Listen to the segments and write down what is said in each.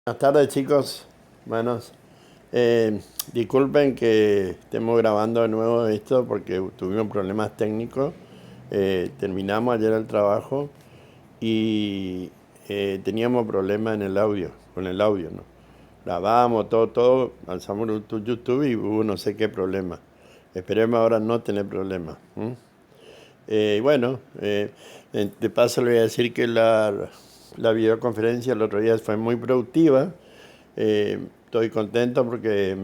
Buenas tardes, chicos. Buenos. Disculpen que estemos grabando de nuevo esto porque tuvimos problemas técnicos. Terminamos ayer el trabajo y teníamos problemas en el audio, con el audio, ¿no? Grabamos todo, lanzamos YouTube y hubo no sé qué problema. Esperemos ahora no tener problemas. Y bueno, de paso le voy a decir que la videoconferencia el otro día fue muy productiva. Estoy contento porque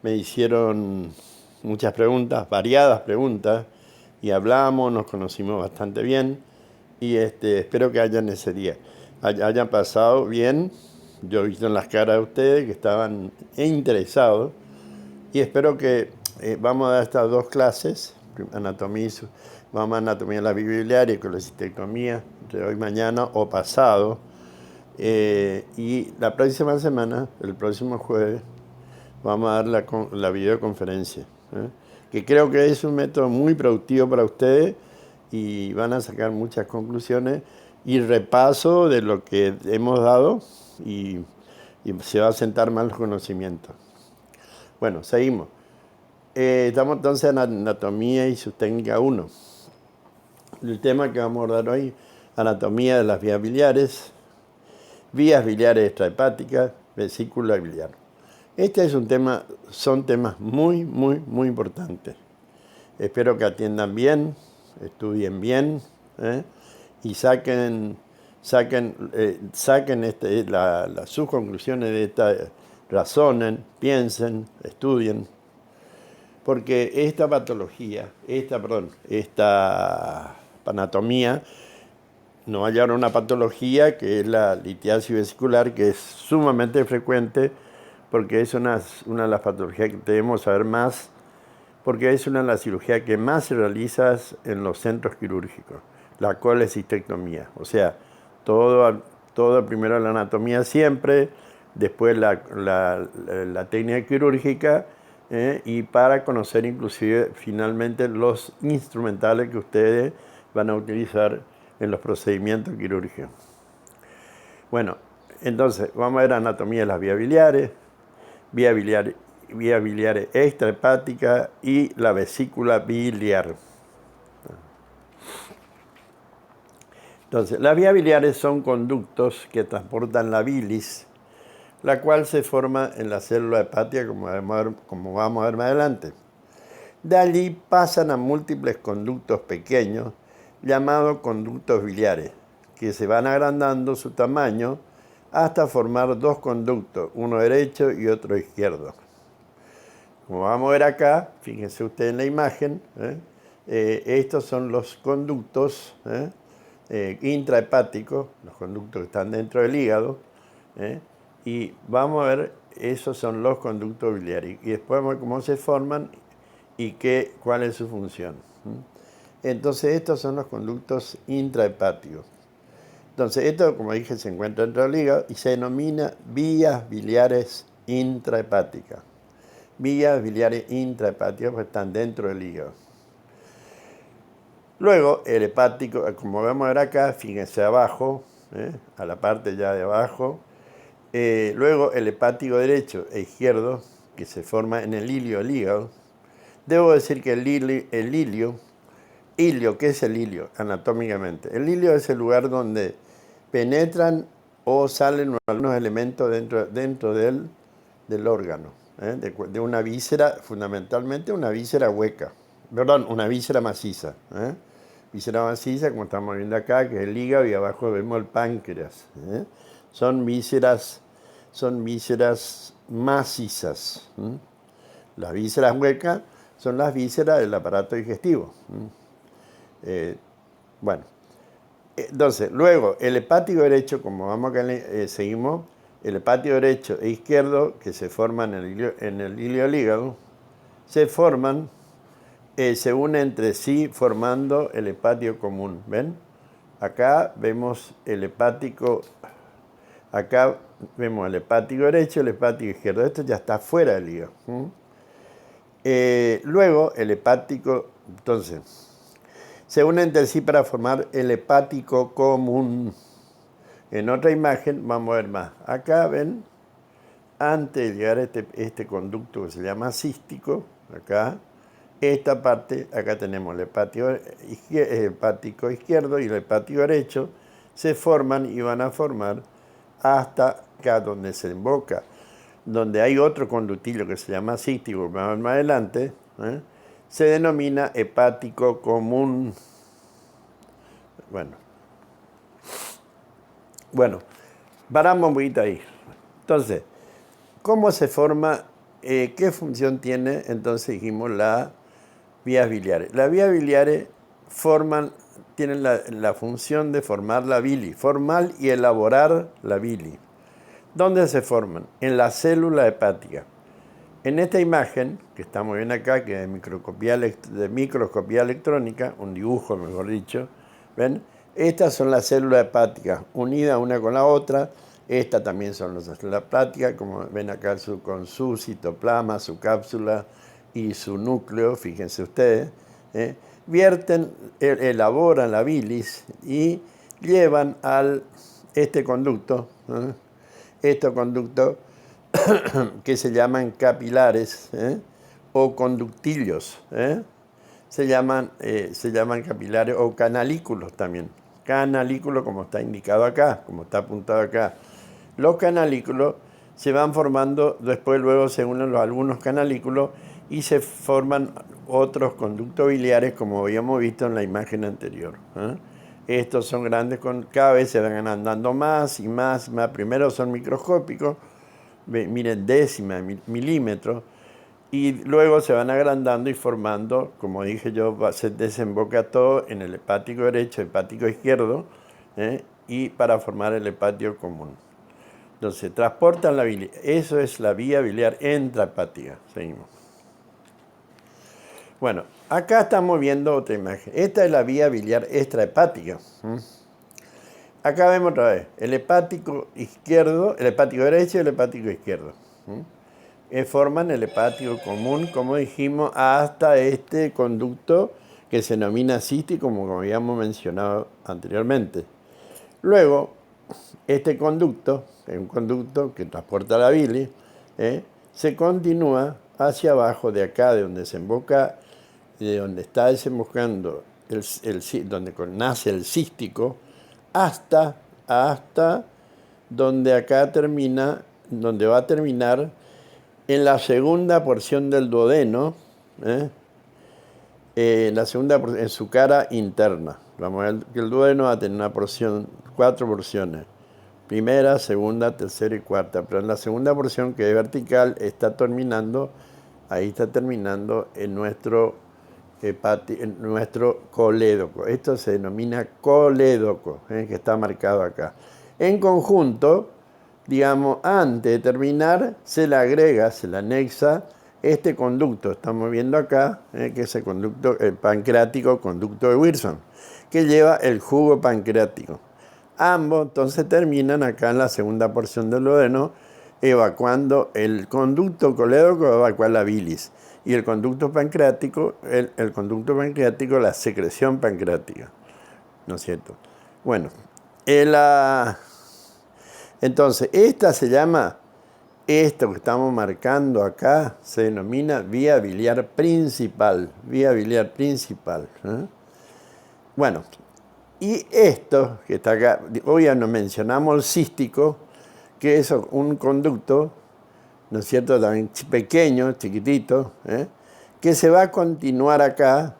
me hicieron muchas preguntas, variadas preguntas, y hablamos, nos conocimos bastante bien, y espero que hayan pasado bien. Yo he visto en las caras de ustedes que estaban interesados, y espero que vamos a dar estas dos clases, vamos a anatomía de la biliar y colecistectomía, entre hoy, mañana o pasado. Y la próxima semana, el próximo jueves, vamos a dar la videoconferencia, que creo que es un método muy productivo para ustedes y van a sacar muchas conclusiones y repaso de lo que hemos dado y, y se va a sentar más el conocimiento. Bueno, seguimos. Estamos entonces en anatomía y su técnica 1. El tema que vamos a abordar hoy, anatomía de las vías biliares extrahepáticas, vesícula biliar. Este es son temas muy importantes. Espero que atiendan bien, estudien bien, y saquen sus conclusiones de esta, razonen, piensen, estudien, porque esta patología, esta anatomía, nos va a llevar a una patología que es la litiasis vesicular, que es sumamente frecuente porque es una de las patologías que debemos saber más, porque es una de las cirugías que más se realiza en los centros quirúrgicos, la colecistectomía. O sea, todo primero la anatomía siempre, después la técnica quirúrgica, y para conocer inclusive finalmente los instrumentales que ustedes van a utilizar en los procedimientos quirúrgicos. Bueno, entonces vamos a ver anatomía de las vías biliares, vía biliar extrahepática y la vesícula biliar. Entonces, las vías biliares son conductos que transportan la bilis, la cual se forma en la célula hepática, como vamos a ver más adelante. De allí pasan a múltiples conductos pequeños, llamados conductos biliares, que se van agrandando su tamaño hasta formar dos conductos, uno derecho y otro izquierdo. Como vamos a ver acá, fíjense ustedes en la imagen, estos son los conductos intrahepáticos, los conductos que están dentro del hígado, y vamos a ver, esos son los conductos biliares. Y después vamos a ver cómo se forman y cuál es su función. Entonces, estos son los conductos intrahepáticos. Entonces, esto, como dije, se encuentra dentro del hígado y se denomina vías biliares intrahepáticas. Vías biliares intrahepáticas pues están dentro del hígado. Luego, el hepático, como vamos a ver acá, fíjense abajo, a la parte ya de abajo. Luego, el hepático derecho e izquierdo, que se forma en el hilio del hígado. Debo decir que el hilio, ¿qué es el hilio anatómicamente? El hilio es el lugar donde penetran o salen algunos elementos dentro del órgano, de una víscera, fundamentalmente una víscera hueca, perdón, una víscera maciza. Víscera maciza, como estamos viendo acá, que es el hígado, y abajo vemos el páncreas. Son vísceras macizas. Las vísceras huecas son las vísceras del aparato digestivo. Bueno, entonces, luego, el hepático derecho, como vamos acá, seguimos, el hepático derecho e izquierdo, que se forman en el hilio del hígado, se unen entre sí formando el hepático común. ¿Ven? Acá vemos el hepático derecho y el hepático izquierdo. Esto ya está fuera del hígado. Luego, el hepático, entonces, se unen entre sí para formar el hepático común. En otra imagen vamos a ver más. Acá ven, antes de llegar a este conducto que se llama cístico, acá, esta parte, acá tenemos el hepático izquierdo y el hepático derecho, se forman y van a formar hasta acá donde se emboca, donde hay otro conductillo que se llama cístico, más adelante, se denomina hepático común. Bueno, paramos un poquito ahí. Entonces, ¿cómo se forma? ¿Qué función tiene? Entonces dijimos las vías biliares. Las vías biliares tienen la función de formar la bilis, formar y elaborar la bilis. ¿Dónde se forman? En la célula hepática. En esta imagen, que estamos viendo acá, que es de microscopía electrónica, un dibujo mejor dicho, ¿ven? Estas son las células hepáticas, unidas una con la otra. Estas también son las células hepáticas, como ven acá con su citoplasma, su cápsula y su núcleo, fíjense ustedes. Elaboran la bilis y llevan este conducto, estos conductos que se llaman capilares o conductillos. Se llaman capilares o canalículos también. Canalículo, como está indicado acá, como está apuntado acá. Los canalículos se van formando, luego se unen algunos canalículos y se forman otros conductos biliares, como habíamos visto en la imagen anterior. Estos son grandes, cada vez se van andando más y más. Primero son microscópicos, miren, décimas, milímetros, y luego se van agrandando y formando, como dije yo, se desemboca todo en el hepático derecho, hepático izquierdo, y para formar el hepático común. Entonces, transportan la bilis. Eso es la vía biliar intrahepática. Seguimos. Bueno, acá estamos viendo otra imagen. Esta es la vía biliar extrahepática. Acá vemos otra vez el hepático izquierdo, el hepático derecho y el hepático izquierdo. Forman el hepático común, como dijimos, hasta este conducto que se denomina cístico, como habíamos mencionado anteriormente. Luego, este conducto, es un conducto que transporta la bilis, se continúa hacia abajo de acá, de donde de donde está desembocando, donde nace el cístico, hasta donde acá termina, donde va a terminar en la segunda porción del duodeno, en su cara interna. Vamos a ver que el duodeno va a tener una porción, 4 porciones. Primera, segunda, tercera y cuarta. Pero en la segunda porción, que es vertical, ahí está terminando en nuestro colédoco. Esto se denomina colédoco, que está marcado acá. En conjunto, digamos, antes de terminar, se le anexa este conducto, estamos viendo acá, que es el conducto pancreático, conducto de Wilson, que lleva el jugo pancreático. Ambos entonces terminan acá en la segunda porción del duodeno, evacuando el conducto colédoco, evacua la bilis, y el conducto pancreático, la secreción pancreática, ¿no es cierto? Bueno, entonces esta se llama, esto que estamos marcando acá, se denomina vía biliar principal, Bueno, y esto que está acá, hoy ya nos mencionamos el cístico, que es un conducto, ¿no es cierto?, también pequeño, chiquitito, que se va a continuar acá,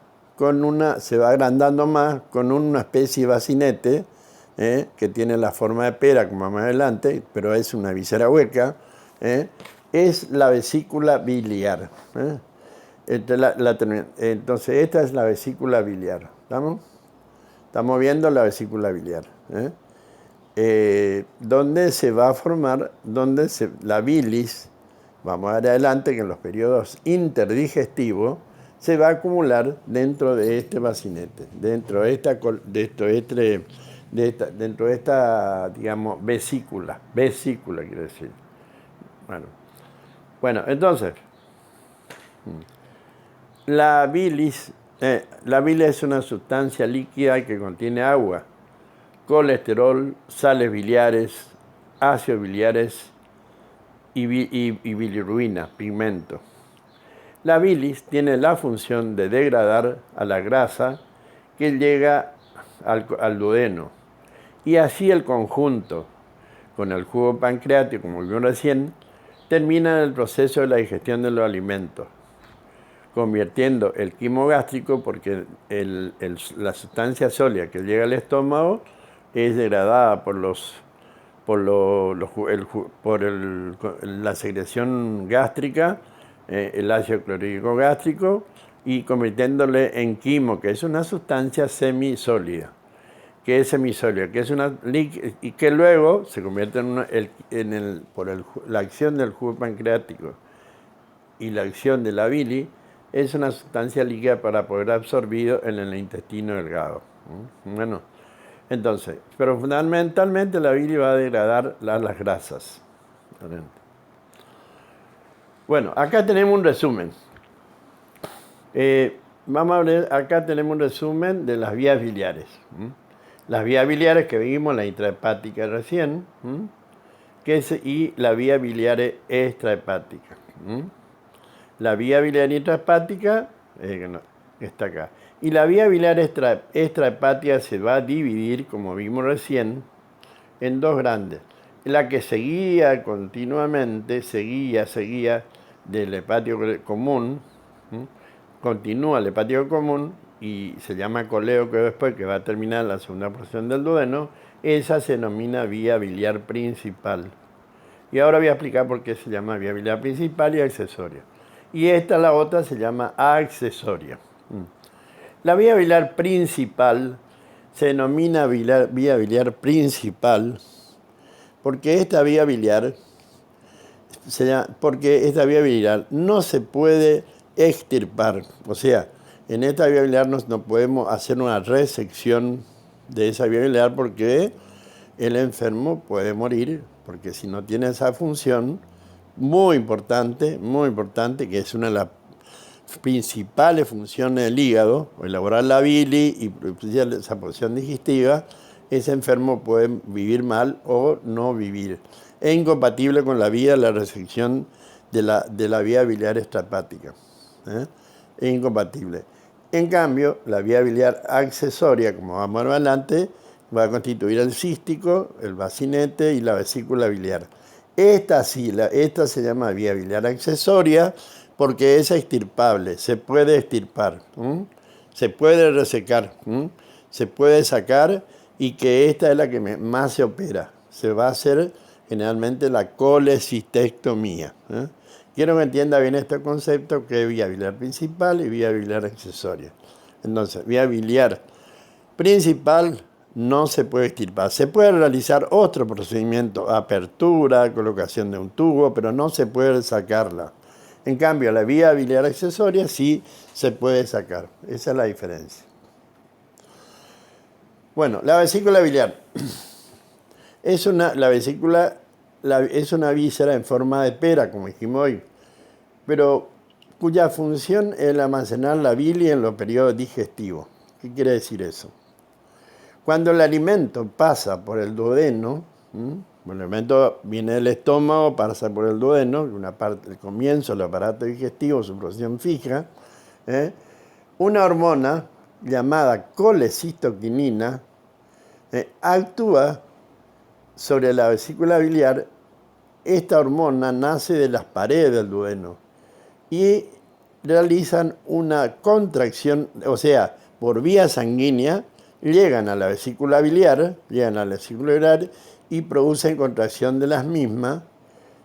se va agrandando más, con una especie de bacinete, que tiene la forma de pera, como más adelante, pero es una visera hueca, es la vesícula biliar. Entonces, esta es la vesícula biliar. Estamos viendo la vesícula biliar. Donde se va a formar, la bilis, vamos a ver adelante que en los periodos interdigestivos se va a acumular dentro de este bacinete, dentro de esta, digamos, vesícula quiere decir. Bueno, entonces, la bilis es una sustancia líquida que contiene agua, colesterol, sales biliares, ácidos biliares y bilirrubina, pigmento. La bilis tiene la función de degradar a la grasa que llega al duodeno, y así el conjunto, con el jugo pancreático, como vimos recién, termina en el proceso de la digestión de los alimentos, convirtiendo el quimo gástrico, porque la sustancia sólida que llega al estómago es degradada por la secreción gástrica, el ácido clorhídrico gástrico, y convirtiéndole en quimo, que es una sustancia semisólida, que es semisólida, que es y que luego se convierte la acción del jugo pancreático y la acción de la bilis, es una sustancia líquida para poder absorbido en el intestino delgado. Bueno, entonces, pero fundamentalmente la bilis va a degradar las grasas. Bueno, acá tenemos un resumen. Vamos a ver, acá tenemos un resumen de las vías biliares. Las vías biliares que vimos, la intrahepática recién, y la vía biliar extrahepática. La vía biliar intrahepática está acá. Y la vía biliar extrahepática se va a dividir, como vimos recién, en dos grandes. La que seguía continuamente, seguía del hepático común, continúa el hepático común y se llama colédoco después, que va a terminar la segunda porción del duodeno. Esa se denomina vía biliar principal. Y ahora voy a explicar por qué se llama vía biliar principal y accesoria. Y la otra se llama accesoria. La vía biliar principal se denomina vía biliar principal porque esta vía biliar no se puede extirpar. O sea, en esta vía biliar no podemos hacer una resección de esa vía biliar porque el enfermo puede morir, porque si no tiene esa función muy importante, que es una de las principales funciones del hígado, elaborar la bilis y producir esa porción digestiva, ese enfermo puede vivir mal o no vivir. Es incompatible con la resección de la vía biliar extrahepática. Es incompatible. En cambio, la vía biliar accesoria, como vamos a ver adelante, va a constituir el cístico, el bacinete y la vesícula biliar. Esta se llama vía biliar accesoria porque es extirpable, se puede extirpar, se puede resecar, se puede sacar, y que esta es la que más se opera. Se va a hacer generalmente la colecistectomía. Quiero que entienda bien este concepto, que es vía biliar principal y vía biliar accesoria. Entonces, vía biliar principal no se puede extirpar. Se puede realizar otro procedimiento, apertura, colocación de un tubo, pero no se puede sacarla. En cambio, la vía biliar accesoria sí se puede sacar. Esa es la diferencia. Bueno, la vesícula biliar es una víscera en forma de pera, como dijimos hoy, pero cuya función es almacenar la bilis en los periodos digestivos. ¿Qué quiere decir eso? Cuando el alimento pasa por el duodeno, el alimento viene del estómago, pasa por el duodeno, una parte, el comienzo del aparato digestivo, su posición fija, una hormona llamada colecistoquinina actúa sobre la vesícula biliar. Esta hormona nace de las paredes del duodeno y realizan una contracción, o sea, por vía sanguínea, llegan a la vesícula biliar y producen contracción de las mismas,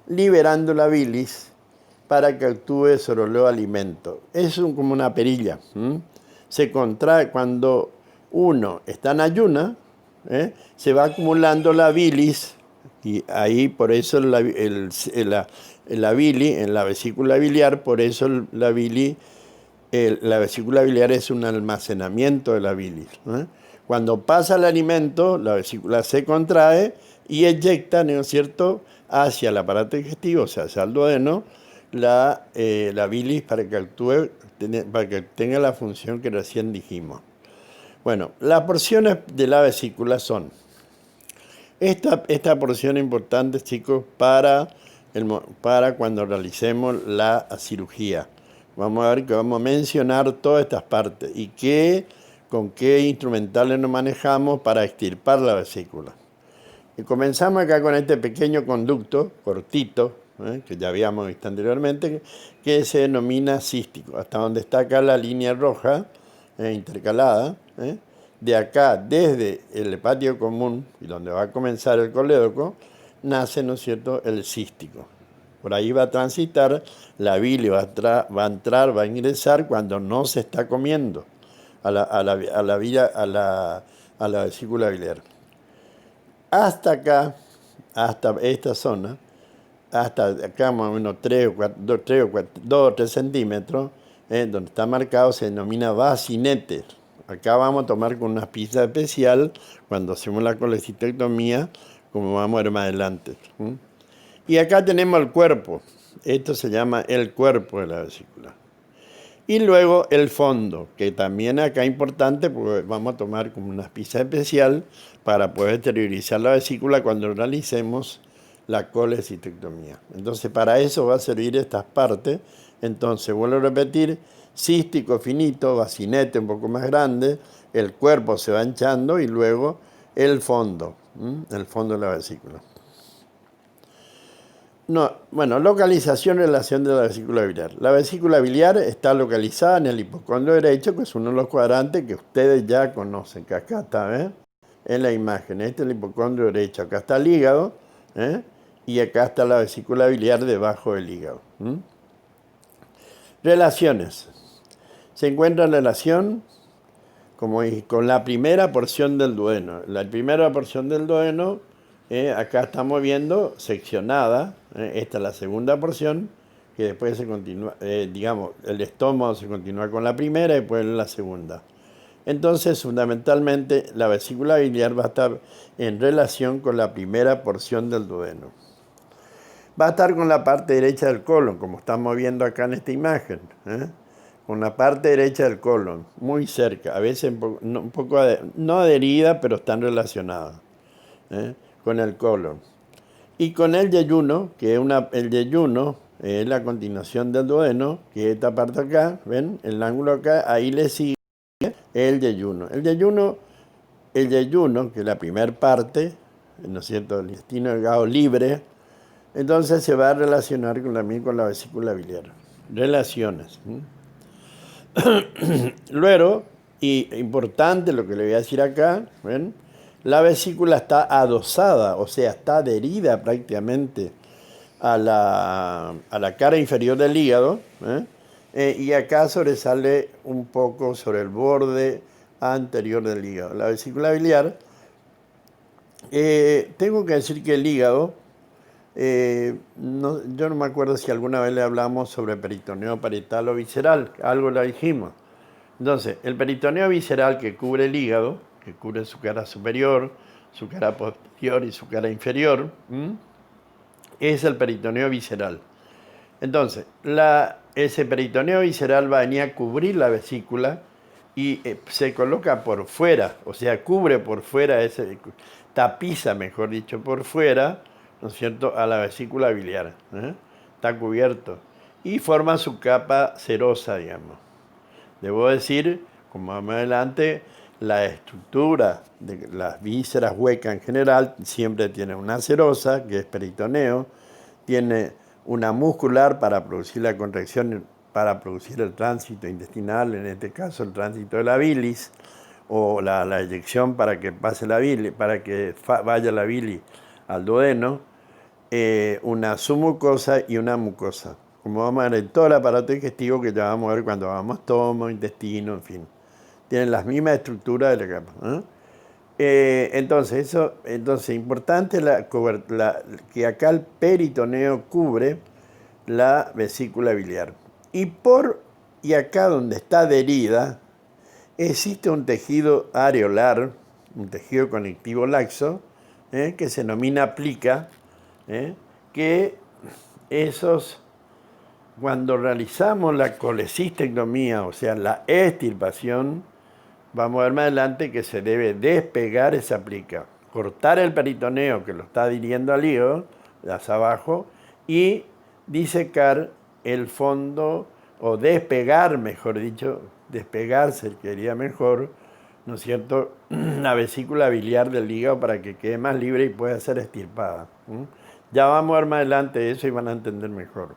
liberando la bilis para que actúe sobre los alimentos. Es como una perilla. Se contrae cuando uno está en ayuna, se va acumulando la bilis, y ahí por eso la bilis en la vesícula biliar, por eso la vesícula biliar es un almacenamiento de la bilis. Cuando pasa el alimento, la vesícula se contrae y eyecta, ¿no es cierto?, hacia el aparato digestivo, o sea, hacia el duodeno, la bilis para que actúe, para que tenga la función que recién dijimos. Bueno, las porciones de la vesícula son Esta porción es importante, chicos, para cuando realicemos la cirugía. Vamos a ver que vamos a mencionar todas estas partes y con qué instrumentales nos manejamos para extirpar la vesícula. Y comenzamos acá con este pequeño conducto, cortito, que ya habíamos visto anteriormente, que se denomina cístico, hasta donde está acá la línea roja intercalada. De acá, desde el hepático común, y donde va a comenzar el colédoco, nace, ¿no es cierto?, el cístico. Por ahí va a transitar, la bilis va a entrar, va a ingresar cuando no se está comiendo a la vesícula biliar. Hasta acá, hasta esta zona, hasta acá más o menos 2 o 3 centímetros, donde está marcado, se denomina bacinete. Acá vamos a tomar con una pinza especial cuando hacemos la colecistectomía, como vamos a ver más adelante. Y acá tenemos el cuerpo. Esto se llama el cuerpo de la vesícula. Y luego el fondo, que también acá es importante porque vamos a tomar como una pinza especial para poder exteriorizar la vesícula cuando realicemos la colecistectomía. Entonces para eso va a servir estas partes. Entonces vuelvo a repetir, cístico finito, bacinete un poco más grande, el cuerpo se va hinchando y luego el fondo de la vesícula. No, bueno, localización y relación de la vesícula biliar. La vesícula biliar está localizada en el hipocondrio derecho, que es uno de los cuadrantes que ustedes ya conocen, que acá está, en la imagen. Este es el hipocondrio derecho, acá está el hígado, y acá está la vesícula biliar debajo del hígado. Relaciones. Se encuentra en relación con la primera porción del duodeno. La primera porción del duodeno, acá estamos viendo seccionada. Esta es la segunda porción, que después se continúa, digamos, el estómago se continúa con la primera y después la segunda. Entonces, fundamentalmente, la vesícula biliar va a estar en relación con la primera porción del duodeno. Va a estar con la parte derecha del colon, como estamos viendo acá en esta imagen, con la parte derecha del colon, muy cerca, a veces un poco no adherida, pero están relacionadas con el colon. Y con el yeyuno, que es el yeyuno es la continuación del duodeno, que es esta parte acá, ¿ven? El ángulo acá, ahí le sigue el yeyuno. El yeyuno, que es la primera parte, ¿no es cierto?, el intestino delgado libre, entonces se va a relacionar también con la vesícula biliar. Relaciones. Luego, y importante lo que le voy a decir acá, ¿ven? La vesícula está adosada, o sea, está adherida prácticamente a la cara inferior del hígado, y acá sobresale un poco sobre el borde anterior del hígado. La vesícula biliar, tengo que decir que el hígado, yo no me acuerdo si alguna vez le hablamos sobre peritoneo parietal o visceral, algo la dijimos. Entonces, el peritoneo visceral que cubre el hígado, que cubre su cara superior, su cara posterior y su cara inferior, es el peritoneo visceral. Entonces, ese peritoneo visceral va a venir a cubrir la vesícula y se coloca por fuera, o sea, cubre por fuera, tapiza, mejor dicho, por fuera, ¿no es cierto?, a la vesícula biliar. Está cubierto y forma su capa serosa, digamos. Debo decir, como más adelante, la estructura de las vísceras huecas en general siempre tiene una serosa, que es peritoneo, tiene una muscular para producir la contracción, para producir el tránsito intestinal, en este caso el tránsito de la bilis, o la eyección para que pase la bilis, para que vaya la bilis al duodeno, una submucosa y una mucosa. Como vamos a ver en todo el aparato digestivo que ya vamos a ver cuando vamos a estómago, intestino, en fin. Tienen las mismas estructuras de la capa. Entonces, importante que acá el peritoneo cubre la vesícula biliar. Y acá donde está adherida, existe un tejido areolar, un tejido conectivo laxo, que se denomina plica, que cuando realizamos la colecistectomía, o sea, la extirpación, vamos a ver más adelante que se debe despegar esa plica. cortar el peritoneo que lo está adhiriendo al hígado, hacia abajo, y disecar el fondo, o despegar, mejor dicho, despegarse, quería mejor, ¿no es cierto?, la vesícula biliar del hígado para que quede más libre y pueda ser extirpada. Ya vamos a ver más adelante eso y van a entender mejor.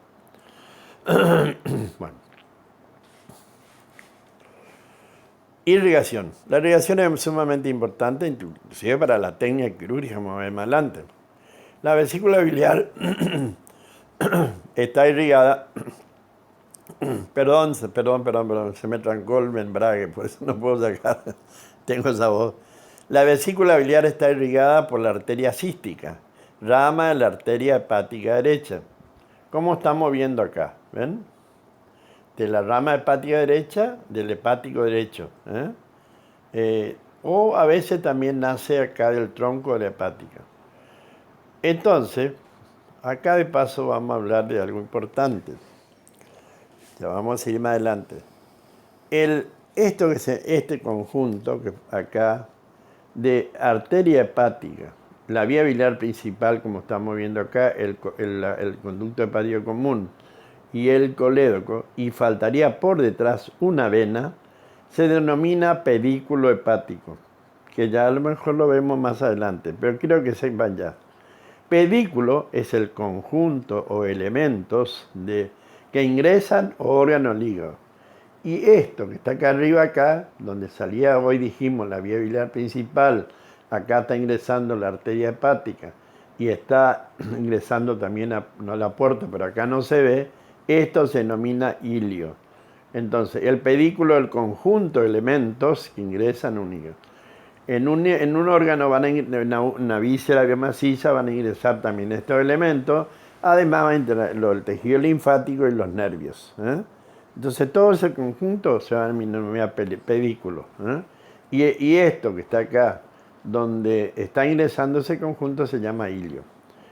Bueno. Irrigación. La irrigación es sumamente importante, inclusive para la técnica quirúrgica, vamos a ver más adelante. La vesícula biliar está irrigada. Perdón, se me trancó el membrague, por eso no puedo sacar, tengo esa voz. La vesícula biliar está irrigada por la arteria cística, rama de la arteria hepática derecha. ¿Cómo estamos viendo acá? ¿Ven? De la rama hepática derecha, del hepático derecho. O a veces también nace acá del tronco de la hepática. Entonces, acá de paso vamos a hablar de algo importante. Ya vamos a seguir más adelante. Este conjunto que acá de arteria hepática, la vía biliar principal, como estamos viendo acá, el conducto hepático común y el colédoco, y faltaría por detrás una vena, se denomina pedículo hepático, que ya a lo mejor lo vemos más adelante, pero quiero que sepan ya. Pedículo es el conjunto o elementos que ingresan órganos al hígado. Y esto que está acá arriba, acá, donde salía hoy dijimos la vía biliar principal, acá está ingresando la arteria hepática y está ingresando también no a la puerta, pero acá no se ve, esto se denomina ilio. Entonces, el pedículo es el conjunto de elementos que ingresan a un hígado. En un órgano, una víscera maciza, van a ingresar también estos elementos. Además, va a entrar el tejido linfático y los nervios. Entonces, todo ese conjunto se va a denominar pedículo. Y esto que está acá, donde está ingresando ese conjunto, se llama ilio.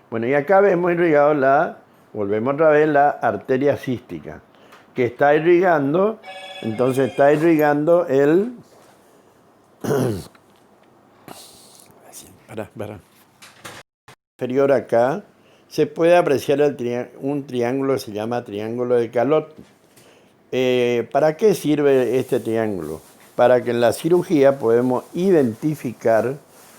Bueno, y acá vemos irrigado volvemos otra vez, la arteria cística, que está irrigando, entonces está irrigando el... inferior acá, se puede apreciar un triángulo que se llama triángulo de Calot. ¿Para qué sirve este triángulo? Para que en la cirugía podemos identificar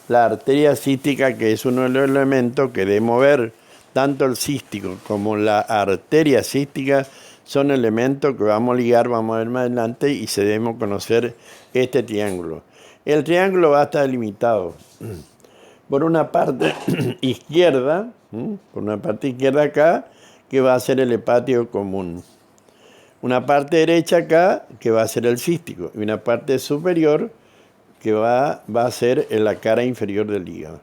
la arteria cística, que es uno de los elementos que debemos ver. Tanto el cístico como la arteria cística son elementos que vamos a ligar, vamos a ver más adelante, y se debemos conocer este triángulo. El triángulo va a estar delimitado por una parte izquierda, acá, que va a ser el hepático común. Una parte derecha acá, que va a ser el cístico. Y una parte superior, que va a ser en la cara inferior del hígado.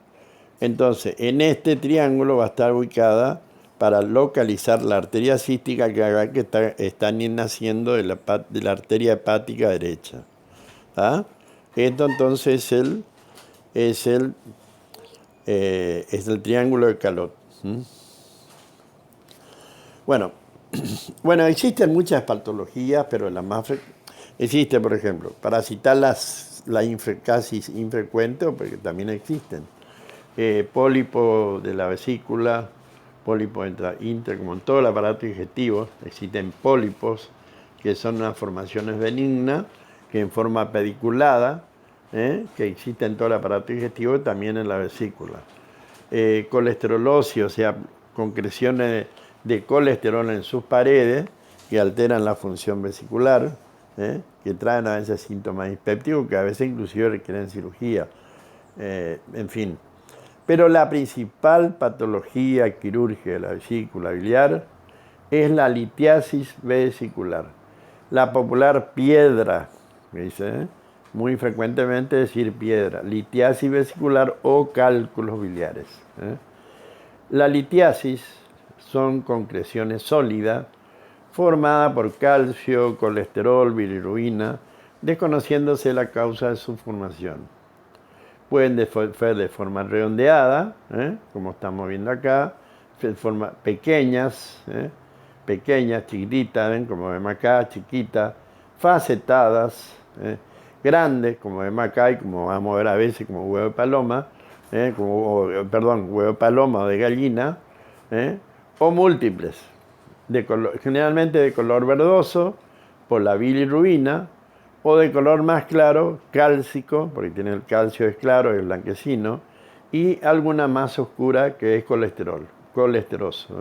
Entonces, en este triángulo va a estar ubicada para localizar la arteria cística que está naciendo de la arteria hepática derecha. Esto entonces es el triángulo de Calot. Bueno, existen muchas patologías, pero la más existe, por ejemplo, para citar casi infrecuentes, porque también existen, pólipo de la vesícula, pólipo como en todo el aparato digestivo, existen pólipos que son unas formaciones benignas, que en forma pediculada, que existe en todo el aparato digestivo y también en la vesícula. Colesterolosis, o sea, concreciones de colesterol en sus paredes que alteran la función vesicular, que traen a veces síntomas dispépticos que a veces inclusive requieren cirugía, en fin. Pero la principal patología quirúrgica de la vesícula biliar es la litiasis vesicular, la popular piedra, me dice, muy frecuentemente decir piedra, litiasis vesicular o cálculos biliares. La litiasis son concreciones sólidas formadas por calcio, colesterol, bilirrubina, desconociéndose la causa de su formación. Pueden ser de forma redondeada, como estamos viendo acá, de forma pequeñas, chiquititas, ¿ven? Como vemos acá, chiquitas, facetadas, grandes, como vemos acá y como vamos a ver a veces como huevo de paloma, huevo de paloma o de gallina, o múltiples, generalmente de color verdoso, por la bilirrubina, o de color más claro, cálcico, porque tiene el calcio es claro, es blanquecino, y alguna más oscura que es colesteroso.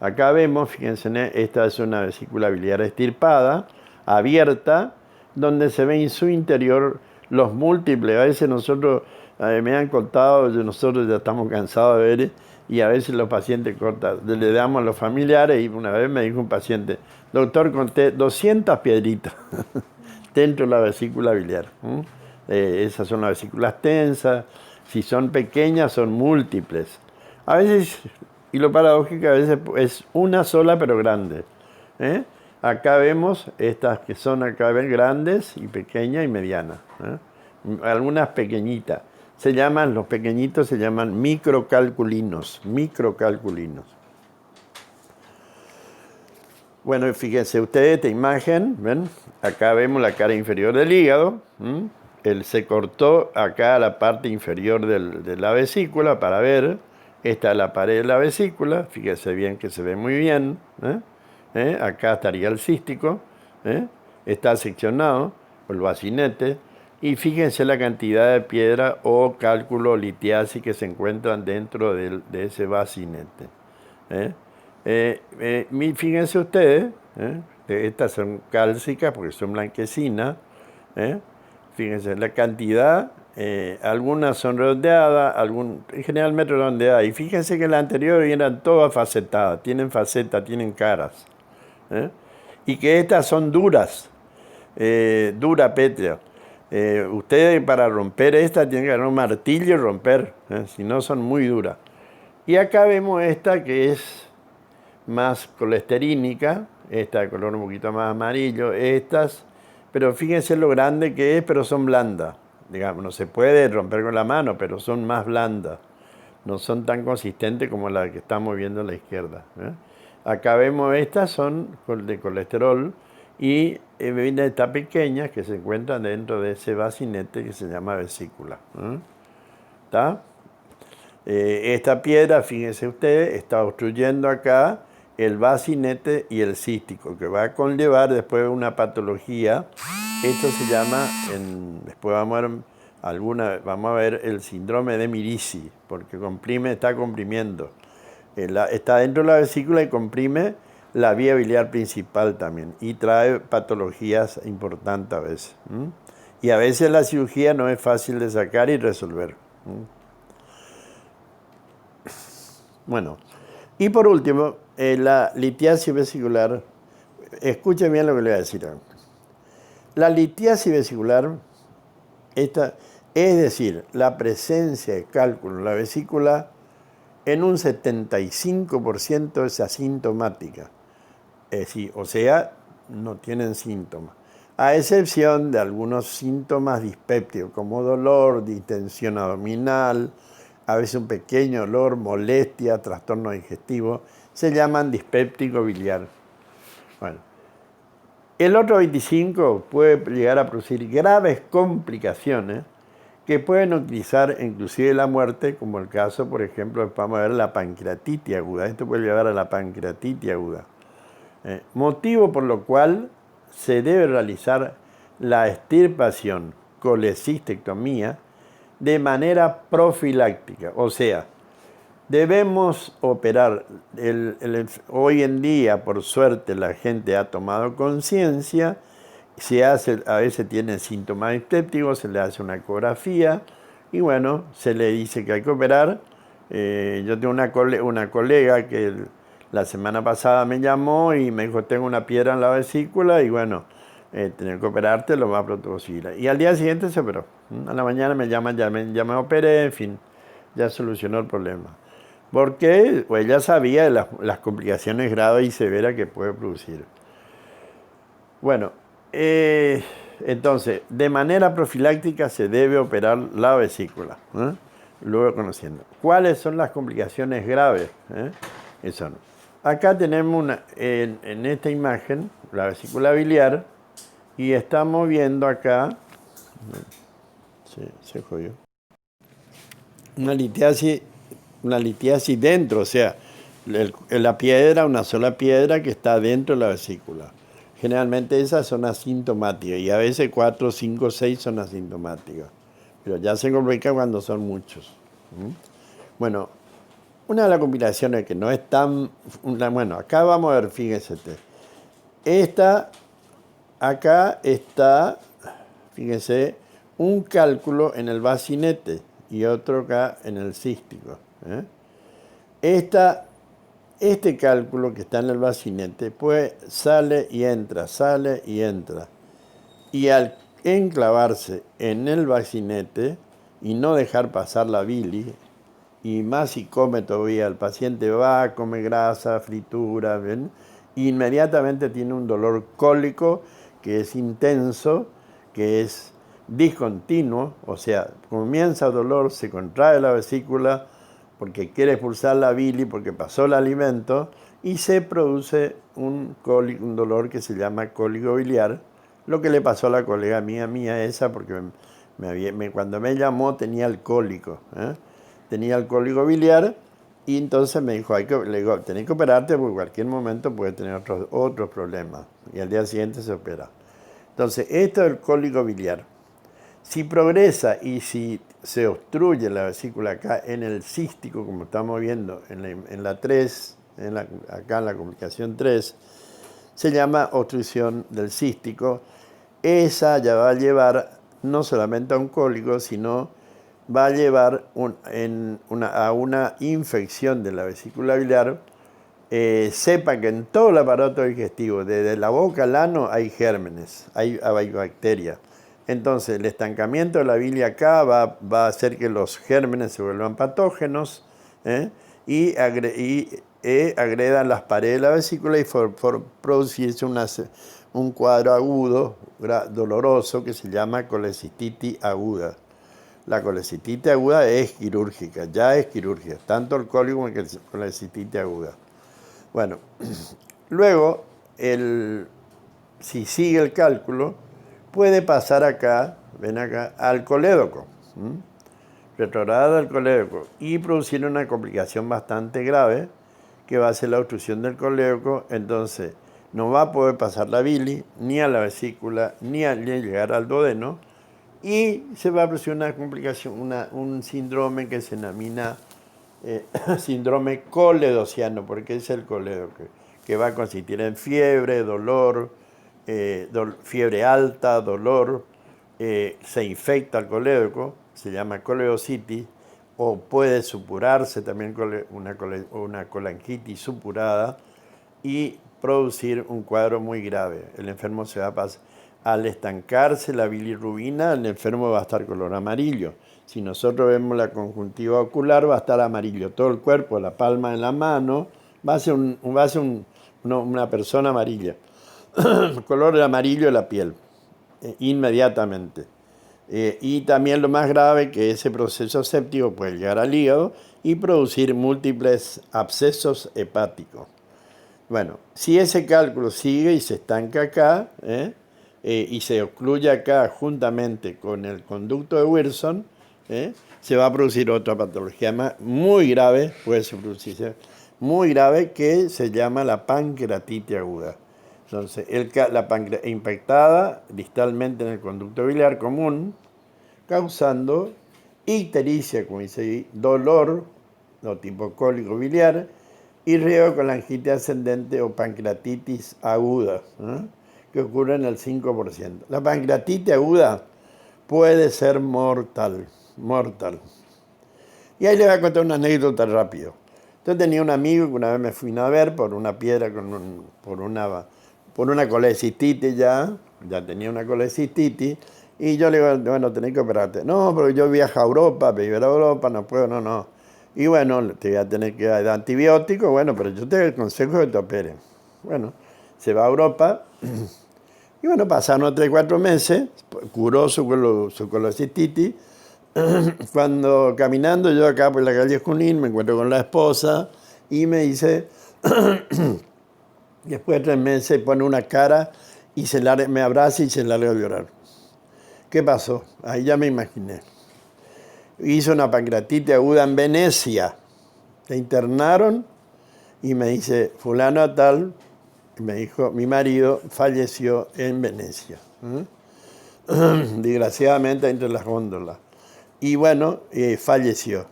Acá vemos, fíjense, esta es una vesícula biliar extirpada, abierta, donde se ve en su interior los múltiples. A veces nosotros, me han contado, nosotros ya estamos cansados de ver, y a veces los pacientes cortan, le damos a los familiares, y una vez me dijo un paciente, doctor, conté 200 piedritas dentro de la vesícula biliar. Esas son las vesículas tensas. Si son pequeñas, son múltiples. A veces, y lo paradójico, a veces es una sola pero grande. Acá vemos estas que son acá grandes y pequeñas y medianas. Algunas pequeñitas. Los pequeñitos se llaman microcalculinos. Bueno, fíjense ustedes esta imagen, ¿ven? Acá vemos la cara inferior del hígado. Él se cortó acá la parte inferior de la vesícula para ver. Esta es la pared de la vesícula, fíjense bien que se ve muy bien. Acá estaría el cístico, está seccionado por el bacinete. Y fíjense la cantidad de piedra o cálculo litiasis que se encuentran dentro de ese bacinete. Fíjense ustedes, estas son cálcicas porque son blanquecinas. Fíjense la cantidad, algunas son redondeadas, generalmente redondeadas. Y fíjense que las anteriores eran todas facetadas, tienen facetas, tienen caras. Y que estas son duras, dura pétrea. Ustedes para romper esta tienen que agarrar un martillo y romper, si no son muy duras. Y acá vemos esta que es más colesterínica, esta de color un poquito más amarillo, pero fíjense lo grande que es, pero son blandas. Digamos, no se puede romper con la mano, pero son más blandas. No son tan consistentes como las que estamos viendo a la izquierda. Acá vemos estas son de colesterol y estas pequeñas que se encuentran dentro de ese bacinete que se llama vesícula. ¿Está? Esta piedra, fíjense ustedes, está obstruyendo acá el bacinete y el cístico, que va a conllevar después una patología. Esto se llama, después vamos a ver el síndrome de Mirici, porque está comprimiendo. Está dentro de la vesícula y comprime la vía biliar principal también, y trae patologías importantes a veces. Y a veces la cirugía no es fácil de sacar y resolver. Bueno, y por último, la litiasis vesicular. Escuchen bien lo que le voy a decir. La litiasis vesicular, es decir, la presencia de cálculo en la vesícula, en un 75% es asintomática. O sea, no tienen síntomas. A excepción de algunos síntomas dispépticos, como dolor, distensión abdominal, a veces un pequeño olor, molestia, trastorno digestivo, se llaman dispéptico biliar. Bueno, el otro 25 puede llegar a producir graves complicaciones que pueden utilizar inclusive la muerte, como el caso, por ejemplo, vamos a ver la pancreatitis aguda. Esto puede llevar a la pancreatitis aguda. Motivo por lo cual se debe realizar la extirpación, colecistectomía, de manera profiláctica. O sea, debemos operar. Hoy en día, por suerte, la gente ha tomado conciencia. A veces tienen síntomas dispépticos, se le hace una ecografía y bueno, se le dice que hay que operar. Yo tengo una colega que la semana pasada me llamó y me dijo, tengo una piedra en la vesícula y bueno, tener que operarte lo más pronto posible. Y al día siguiente se operó. A la mañana me llaman, ya me operé, en fin, ya solucionó el problema. Porque pues, ella sabía de las complicaciones graves y severas que puede producir. Bueno, entonces, de manera profiláctica se debe operar la vesícula. Luego conociendo. ¿Cuáles son las complicaciones graves? Eso no. Acá tenemos en esta imagen la vesícula biliar y estamos viendo acá. Se jodió. una litiasis dentro, o sea, la piedra, una sola piedra que está dentro de la vesícula. Generalmente esas son asintomáticas y a veces 4, 5, 6 son asintomáticas. Pero ya se complica cuando son muchos. Bueno, una de las complicaciones que no es tan... Bueno, acá vamos a ver, fíjense. Acá está, fíjense, un cálculo en el bacinete y otro acá en el cístico. Este cálculo que está en el bacinete, pues sale y entra, sale y entra. Y al enclavarse en el bacinete y no dejar pasar la bilis, y más si come todavía, el paciente va, come grasa, fritura, ¿ven? Inmediatamente tiene un dolor cólico que es intenso, que es discontinuo, o sea, comienza el dolor, se contrae la vesícula porque quiere expulsar la bilis, porque pasó el alimento, y se produce un dolor que se llama cólico biliar, lo que le pasó a la colega mía esa, porque cuando me llamó tenía el cólico, tenía el cólico biliar, y entonces me dijo, le digo, tenés que operarte porque en cualquier momento puede tener otros problemas, y al día siguiente se opera. Entonces, esto es el cólico biliar. Si progresa y si se obstruye la vesícula acá en el cístico, como estamos viendo en la 3, acá en la complicación 3, se llama obstrucción del cístico. Esa ya va a llevar no solamente a un cólico, sino va a llevar a una infección de la vesícula biliar. Sepa que en todo el aparato digestivo, desde la boca al ano, hay gérmenes, hay bacterias. Entonces, el estancamiento de la bilis acá va a hacer que los gérmenes se vuelvan patógenos y agredan las paredes de la vesícula y producirse un cuadro agudo, doloroso, que se llama colecistitis aguda. La colecistitis aguda es quirúrgica, ya es quirúrgica, tanto el cólico como la colecistitis aguda. Bueno, luego, si sigue el cálculo, puede pasar acá, ven acá, al colédoco, retrogradar al colédoco y producir una complicación bastante grave, que va a ser la obstrucción del colédoco. Entonces, no va a poder pasar la bilis, ni a la vesícula, ni a llegar al duodeno, y se va a producir una complicación, un síndrome que se denomina síndrome coledociano, porque es el coledo que va a consistir en fiebre, dolor, fiebre alta, dolor, se infecta el colédoco, se llama coledocitis, o puede supurarse también una colangitis supurada y producir un cuadro muy grave. El enfermo se va a pasar, al estancarse la bilirrubina, el enfermo va a estar color amarillo. Si nosotros vemos la conjuntiva ocular, va a estar amarillo. Todo el cuerpo, la palma de la mano, va a ser una persona amarilla. El color del amarillo de la piel, inmediatamente. Y también lo más grave, que ese proceso séptico puede llegar al hígado y producir múltiples abscesos hepáticos. Bueno, si ese cálculo sigue y se estanca acá, y se ocluye acá juntamente con el conducto de Wilson, se va a producir otra patología muy grave, puede producirse muy grave, que se llama la pancreatitis aguda. Entonces, la páncreas impactada distalmente en el conducto biliar común, causando ictericia, como dice ahí, dolor, no tipo cólico biliar, y riesgo de colangitis ascendente o pancreatitis aguda, que ocurre en el 5%. La pancreatitis aguda puede ser mortal. Y ahí les voy a contar una anécdota rápido. Yo tenía un amigo que una vez me fui a ver por una piedra, por una colecistitis ya tenía una colecistitis, y yo le digo, bueno, tenés que operarte. No, pero yo viajo a Europa, vivir a Europa, no puedo, no. Y bueno, te voy a tener que dar antibióticos, bueno, pero yo te aconsejo que te operen. Bueno, se va a Europa, y bueno, pasaron 3 o 4 meses, curó su colecistitis. Cuando caminando yo acá por la calle Junín, me encuentro con la esposa y me dice, después de 3 meses pone una cara y me abraza y se larga a llorar. ¿Qué pasó? Ahí ya me imaginé. hizo una pancreatitis aguda en Venecia. Le internaron y me dice, fulano tal, me dijo, mi marido falleció en Venecia. Desgraciadamente entre las góndolas. Y bueno, falleció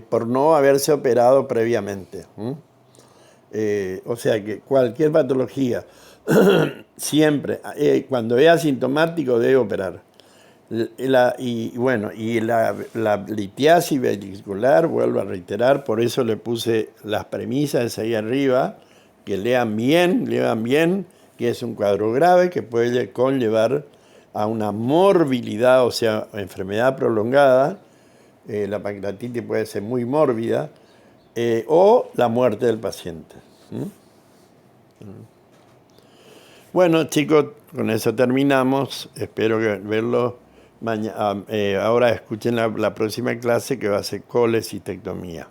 por no haberse operado previamente. O sea que cualquier patología, siempre, cuando es asintomático debe operar. La litiasis vesicular, vuelvo a reiterar, por eso le puse las premisas ahí arriba, que lean bien, que es un cuadro grave que puede conllevar a una morbilidad, o sea, enfermedad prolongada. La pancreatitis puede ser muy mórbida, o la muerte del paciente. Bueno, chicos, con eso terminamos. Espero verlos mañana. Ahora escuchen la próxima clase, que va a ser colecistectomía.